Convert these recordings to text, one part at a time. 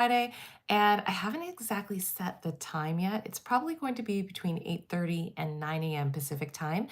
Friday, and I haven't exactly set the time yet. It's probably going to be between 8:30 and 9 a.m. Pacific time.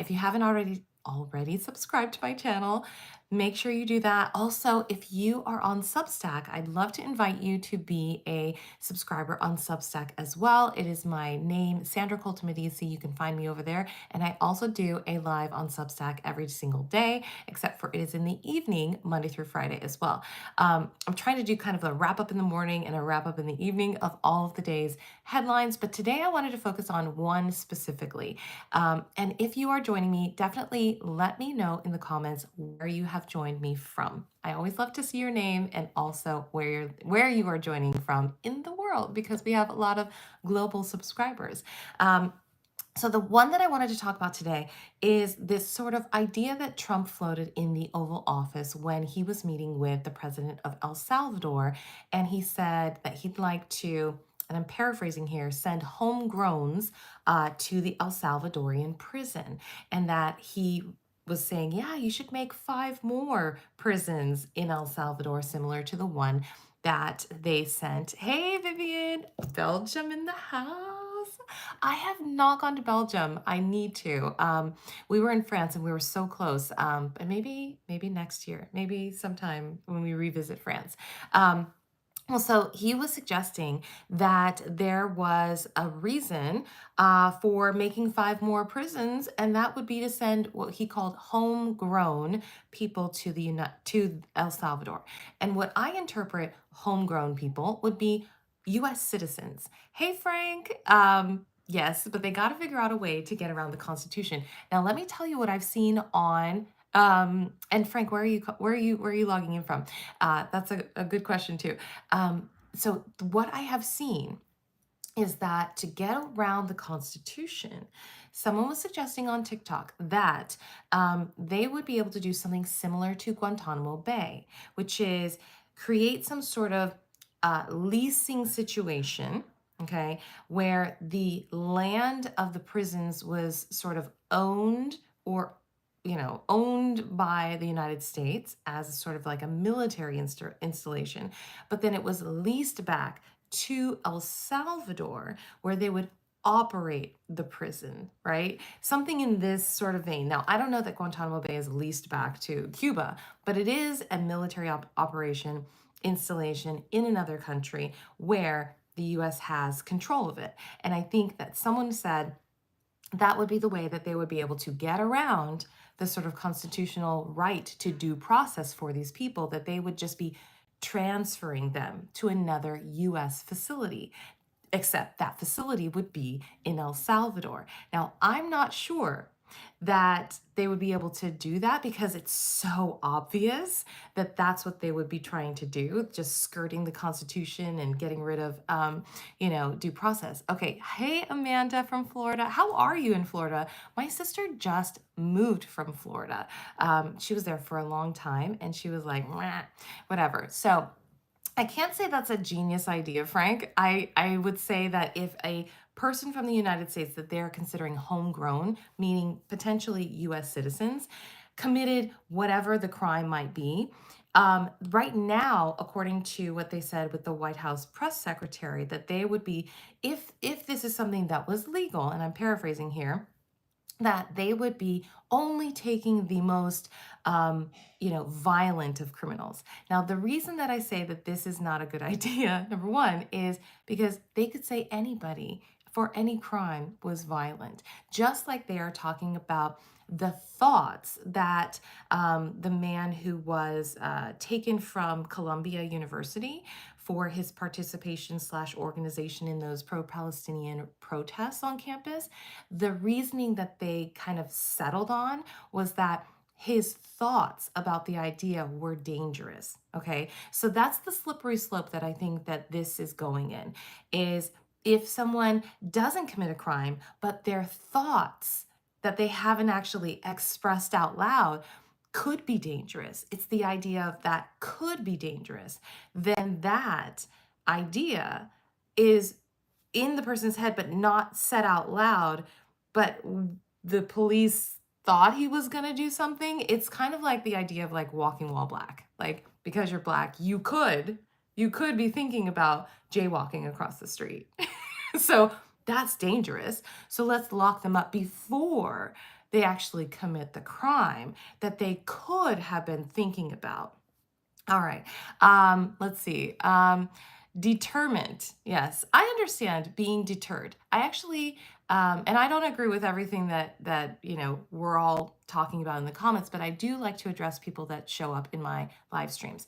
If you haven't already subscribed to my channel, make sure you do that. Also, if you are on Substack, I'd love to invite you to be a subscriber on Substack as well. It is my name, Sandra Colton-Medici. You can find me over there. And I also do a live on Substack every single day, except for it is in the evening, Monday through Friday as well. I'm trying to do kind of a wrap up in the morning and a wrap up in the evening of all of the day's headlines, but today I wanted to focus on one specifically. And if you are joining me, definitely let me know in the comments where you have joined me from. I always love to see your name and also where you are joining from in the world because we have a lot of global subscribers. So the one that I wanted to talk about today is this sort of idea that Trump floated in the Oval Office when he was meeting with the president of El Salvador. And he said that he'd like to, and I'm paraphrasing here, send homegrowns to the El Salvadorian prison. And that he was saying, yeah, you should make 5 more prisons in El Salvador, similar to the one that they sent. Hey, Vivian, Belgium in the house. I have not gone to Belgium. I need to. We were in France and we were so close. But maybe next year, maybe sometime when we revisit France. Well, so he was suggesting that there was a reason for making 5 more prisons, and that would be to send what he called homegrown people to to El Salvador. And what I interpret homegrown people would be U.S. citizens. Hey, Frank. Yes, but they got to figure out a way to get around the Constitution. Now, let me tell you what I've seen on. And Frank, where are you logging in from? That's a good question too. So what I have seen is that to get around the Constitution, someone was suggesting on TikTok that they would be able to do something similar to Guantanamo Bay, which is create some sort of leasing situation, okay, where the land of the prisons was sort of owned or owned by the United States as sort of like a military installation, but then it was leased back to El Salvador, where they would operate the prison, right? Something in this sort of vein. Now, I don't know that Guantanamo Bay is leased back to Cuba, but it is a military operation installation in another country where the US has control of it. And I think that someone said that would be the way that they would be able to get around the sort of constitutional right to due process for these people, that they would just be transferring them to another US facility, except that facility would be in El Salvador. Now, I'm not sure that they would be able to do that because it's so obvious that that's what they would be trying to do, just skirting the Constitution and getting rid of, due process. Okay, hey, Amanda from Florida. How are you in Florida? My sister just moved from Florida. She was there for a long time and she was like, "Mwah," whatever. So I can't say that's a genius idea, Frank. I would say that if a person from the United States that they're considering homegrown, meaning potentially US citizens, committed whatever the crime might be, right now, according to what they said with the White House press secretary, that they would be, if this is something that was legal, and I'm paraphrasing here, that they would be only taking the most violent of criminals. Now, the reason that I say that this is not a good idea, number one, is because they could say anybody for any crime was violent, just like they are talking about the thoughts that the man who was taken from Columbia University for his participation slash organization in those pro-Palestinian protests on campus, the reasoning that they kind of settled on was that his thoughts about the idea were dangerous. Okay, so that's the slippery slope that I think that this is going in, is if someone doesn't commit a crime but their thoughts that they haven't actually expressed out loud could be dangerous, it's the idea of that could be dangerous, then that idea is in the person's head but not said out loud, but the police thought he was going to do something. It's kind of like the idea of like walking while black. Like, because you're black, you could you could be thinking about jaywalking across the street. So that's dangerous. So let's lock them up before they actually commit the crime that they could have been thinking about. All right. Let's see. Determined. Yes, I understand being deterred. I actually, and I don't agree with everything that we're all talking about in the comments, but I do like to address people that show up in my live streams.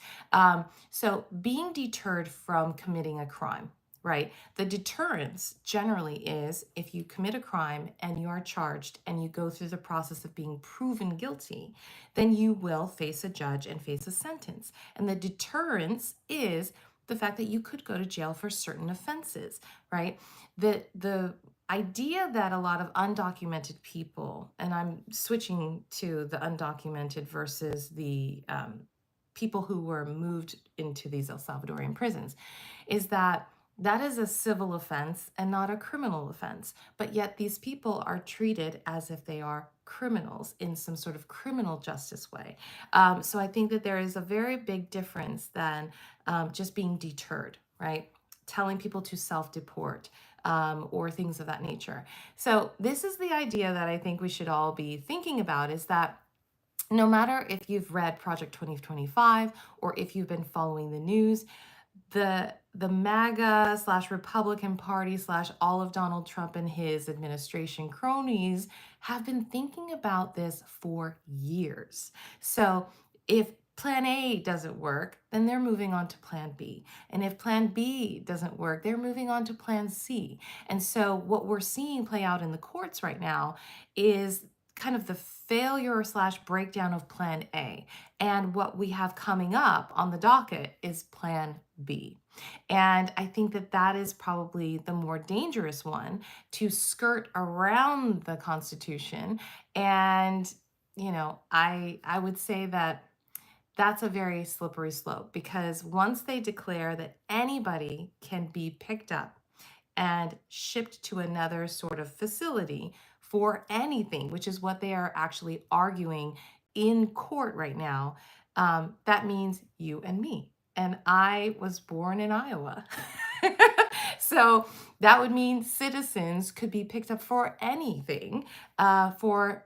So being deterred from committing a crime. Right. The deterrence generally is if you commit a crime and you are charged and you go through the process of being proven guilty, then you will face a judge and face a sentence. And the deterrence is the fact that you could go to jail for certain offenses, right? The idea that a lot of undocumented people, and I'm switching to the undocumented versus the people who were moved into these El Salvadorian prisons, is that that is a civil offense and not a criminal offense. But yet these people are treated as if they are criminals in some sort of criminal justice way. So I think that there is a very big difference than just being deterred, right? Telling people to self-deport or things of that nature. So this is the idea that I think we should all be thinking about, is that no matter if you've read Project 2025 or if you've been following the news, the MAGA slash Republican Party slash all of Donald Trump and his administration cronies have been thinking about this for years. So if Plan A doesn't work, then they're moving on to Plan B. And if Plan B doesn't work, they're moving on to Plan C. And so what we're seeing play out in the courts right now is kind of the failure slash breakdown of Plan A. And what we have coming up on the docket is Plan B. And I think that that is probably the more dangerous one, to skirt around the Constitution. And, I would say that that's a very slippery slope, because once they declare that anybody can be picked up and shipped to another sort of facility for anything, which is what they are actually arguing in court right now, that means you and me. And I was born in Iowa. So that would mean citizens could be picked up for anything, for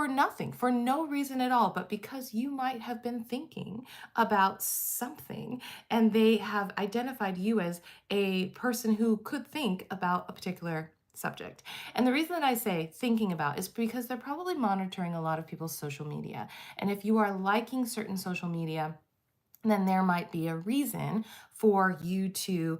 nothing, for no reason at all, but because you might have been thinking about something and they have identified you as a person who could think about a particular subject. And the reason that I say thinking about is because they're probably monitoring a lot of people's social media. And if you are liking certain social media, then there might be a reason for you to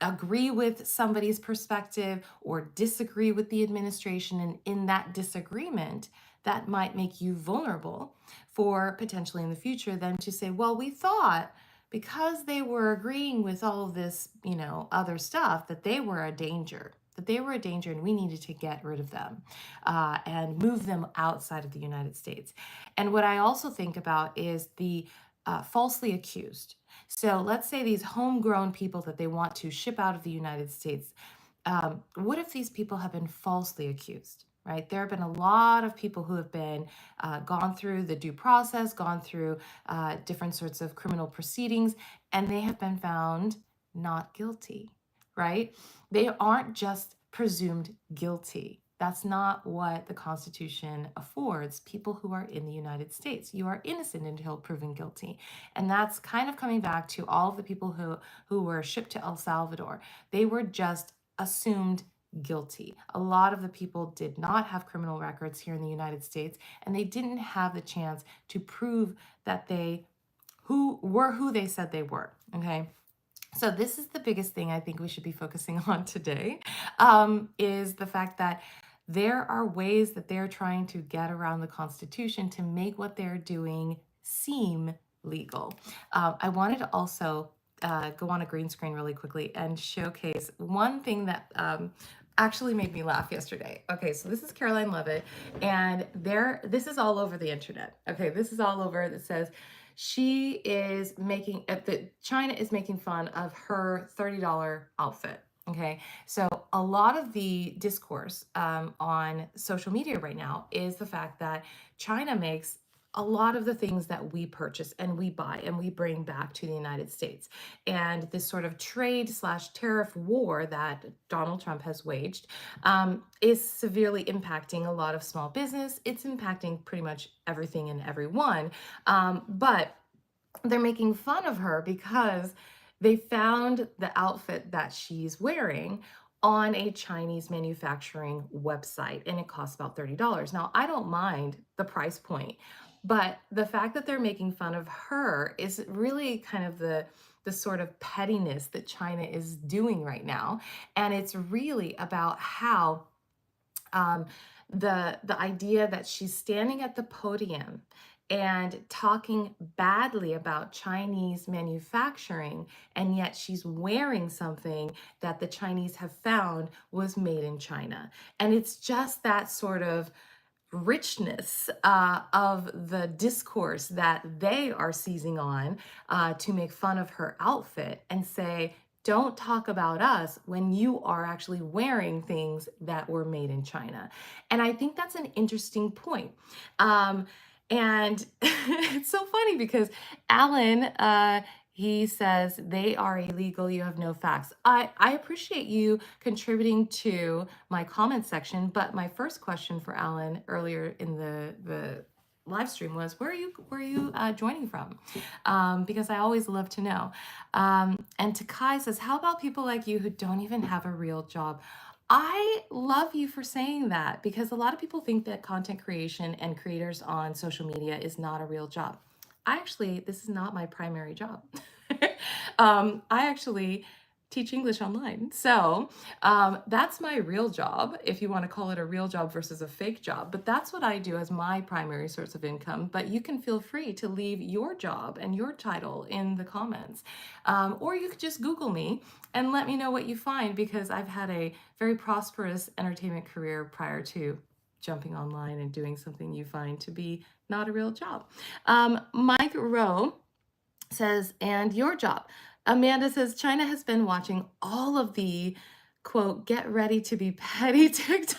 agree with somebody's perspective or disagree with the administration. And in that disagreement, that might make you vulnerable for potentially in the future then to say, well, we thought because they were agreeing with all of this, other stuff, that they were a danger. That they were a danger and we needed to get rid of them and move them outside of the United States. And what I also think about is the falsely accused. So let's say these homegrown people that they want to ship out of the United States. What if these people have been falsely accused? Right? There have been a lot of people who have been gone through the due process, gone through different sorts of criminal proceedings, and they have been found not guilty. Right? They aren't just presumed guilty. That's not what the Constitution affords people who are in the United States. You are innocent until proven guilty. And that's kind of coming back to all of the people who were shipped to El Salvador. They were just assumed guilty. A lot of the people did not have criminal records here in the United States, and they didn't have the chance to prove that they who they said they were. Okay. So this is the biggest thing I think we should be focusing on today, is the fact that there are ways that they're trying to get around the Constitution to make what they're doing seem legal. I wanted to also go on a green screen really quickly and showcase one thing that actually made me laugh yesterday. Okay, so this is Caroline Levitt, and this is all over the internet. Okay, this is all over that says she is making, China is making fun of her $30 outfit. Okay, so a lot of the discourse on social media right now is the fact that China makes a lot of the things that we purchase and we buy and we bring back to the United States. And this sort of trade slash tariff war that Donald Trump has waged is severely impacting a lot of small business. It's impacting pretty much everything and everyone. But they're making fun of her because they found the outfit that she's wearing on a Chinese manufacturing website and it costs about $30. Now, I don't mind the price point, but the fact that they're making fun of her is really kind of the sort of pettiness that China is doing right now. And it's really about how um, the idea that she's standing at the podium and talking badly about Chinese manufacturing, and yet she's wearing something that the Chinese have found was made in China. And it's just that sort of richness of the discourse that they are seizing on to make fun of her outfit and say, don't talk about us when you are actually wearing things that were made in China. And I think that's an interesting point. And it's so funny because Alan, he says they are illegal. You have no facts. I appreciate you contributing to my comment section, but my first question for Alan earlier in the live stream was, where are you joining from? Because I always love to know. And Takai says, how about people like you who don't even have a real job? I love you for saying that because a lot of people think that content creation and creators on social media is not a real job. This is not my primary job. I actually teach English online. So that's my real job, if you want to call it a real job versus a fake job. But that's what I do as my primary source of income. But you can feel free to leave your job and your title in the comments. Or you could just Google me and let me know what you find, because I've had a very prosperous entertainment career prior to jumping online and doing something you find to be not a real job. Mike Rowe says, and your job. Amanda says, China has been watching all of the quote, get ready to be petty TikToks.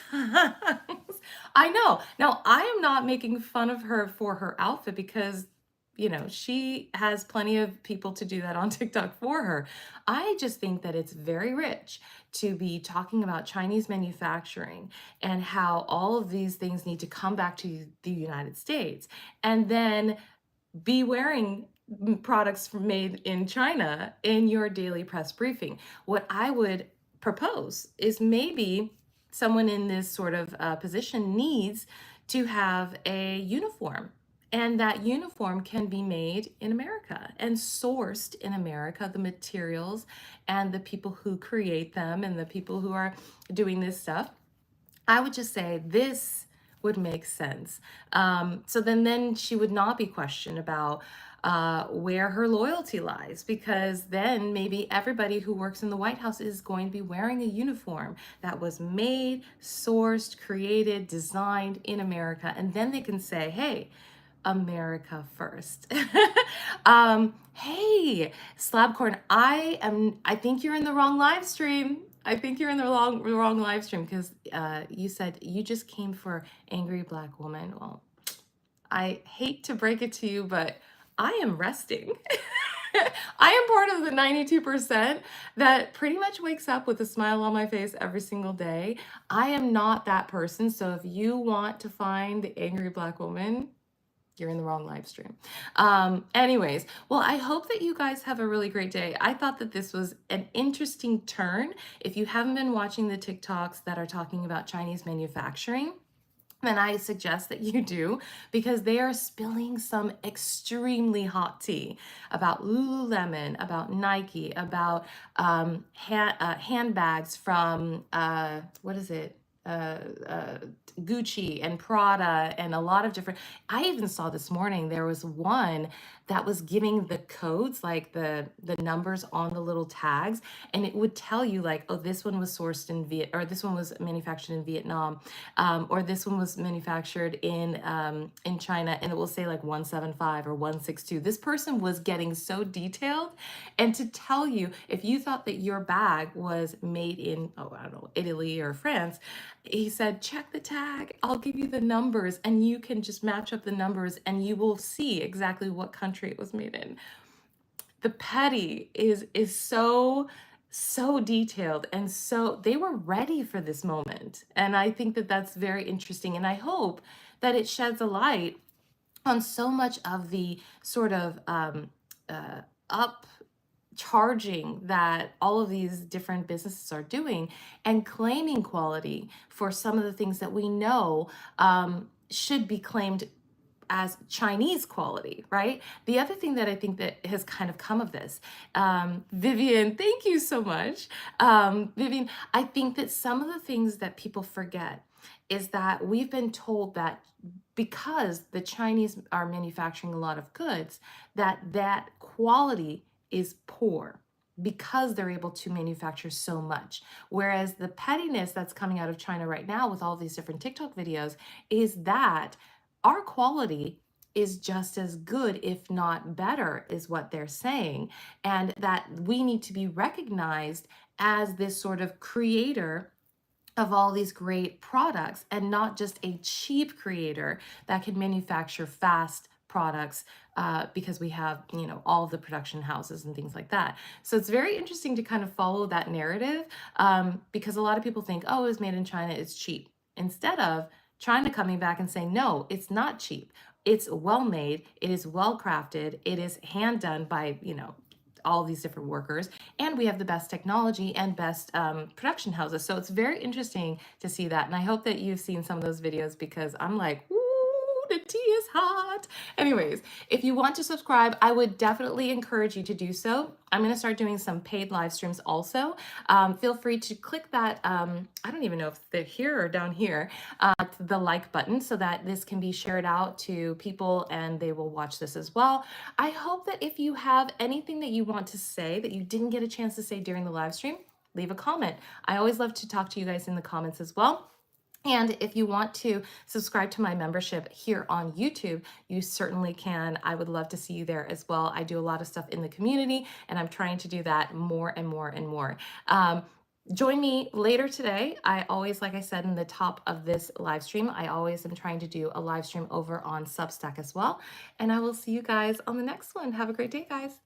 I know. Now, I am not making fun of her for her outfit because, she has plenty of people to do that on TikTok for her. I just think that it's very rich to be talking about Chinese manufacturing and how all of these things need to come back to the United States and then be wearing products made in China in your daily press briefing. What I would propose is maybe someone in this sort of position needs to have a uniform. And that uniform can be made in America and sourced in America, the materials and the people who create them and the people who are doing this stuff. I would just say this would make sense. So then she would not be questioned about where her loyalty lies, because then maybe everybody who works in the White House is going to be wearing a uniform that was made, sourced, created, designed in America. And then they can say, hey, America first. Hey, Slabcorn, I think you're in the wrong live stream. I think you're in the wrong live stream because you said you just came for Angry Black Woman. Well, I hate to break it to you, but I am resting. I am part of the 92% that pretty much wakes up with a smile on my face every single day. I am not that person. So if you want to find the Angry Black Woman, you're in the wrong live stream. Anyways, well, I hope that you guys have a really great day. I thought that this was an interesting turn. If you haven't been watching the TikToks that are talking about Chinese manufacturing, then I suggest that you do, because they are spilling some extremely hot tea about Lululemon, about Nike, about handbags from, what is it? Gucci and Prada and a lot of different. I even saw this morning there was one that was giving the codes, like the numbers on the little tags, and it would tell you like, oh, this one was sourced in or this one was manufactured in Vietnam, or this one was manufactured in China, and it will say like 175 or 162. This person was getting so detailed, and to tell you, if you thought that your bag was made in, oh, I don't know, Italy or France, He said, check the tag. I'll give you the numbers and you can just match up the numbers and you will see exactly what country it was made in. The petty is so detailed, and so they were ready for this moment. And I think that that's very interesting. And I hope that it sheds a light on so much of the sort of up charging that all of these different businesses are doing and claiming quality for some of the things that we know should be claimed as Chinese quality, right? The other thing that I think that has kind of come of this, Vivian, thank you so much. Vivian, I think that some of the things that people forget is that we've been told that because the Chinese are manufacturing a lot of goods, that quality is poor because they're able to manufacture so much. Whereas the pettiness that's coming out of China right now with all these different TikTok videos is that our quality is just as good, if not better, is what they're saying. And that we need to be recognized as this sort of creator of all these great products and not just a cheap creator that can manufacture fast products because we have, you know, all of the production houses and things like that. So it's very interesting to kind of follow that narrative because a lot of people think, oh, it was made in China, it's cheap. Instead of China coming back and saying, no, it's not cheap. It's well made, it is well crafted, it is hand done by, you know, all these different workers, and we have the best technology and best production houses. So it's very interesting to see that. And I hope that you've seen some of those videos because I'm like, ooh, the tea is hot. Anyways, if you want to subscribe, I would definitely encourage you to do so. I'm going to start doing some paid live streams also. Feel free to click that, I don't even know if they're here or down here, the like button so that this can be shared out to people and they will watch this as well. I hope that if you have anything that you want to say that you didn't get a chance to say during the live stream, leave a comment. I always love to talk to you guys in the comments as well. And if you want to subscribe to my membership here on YouTube, you certainly can. I would love to see you there as well. I do a lot of stuff in the community, and I'm trying to do that more and more and more. Join me later today. I always, like I said in the top of this live stream, I always am trying to do a live stream over on Substack as well. And I will see you guys on the next one. Have a great day, guys.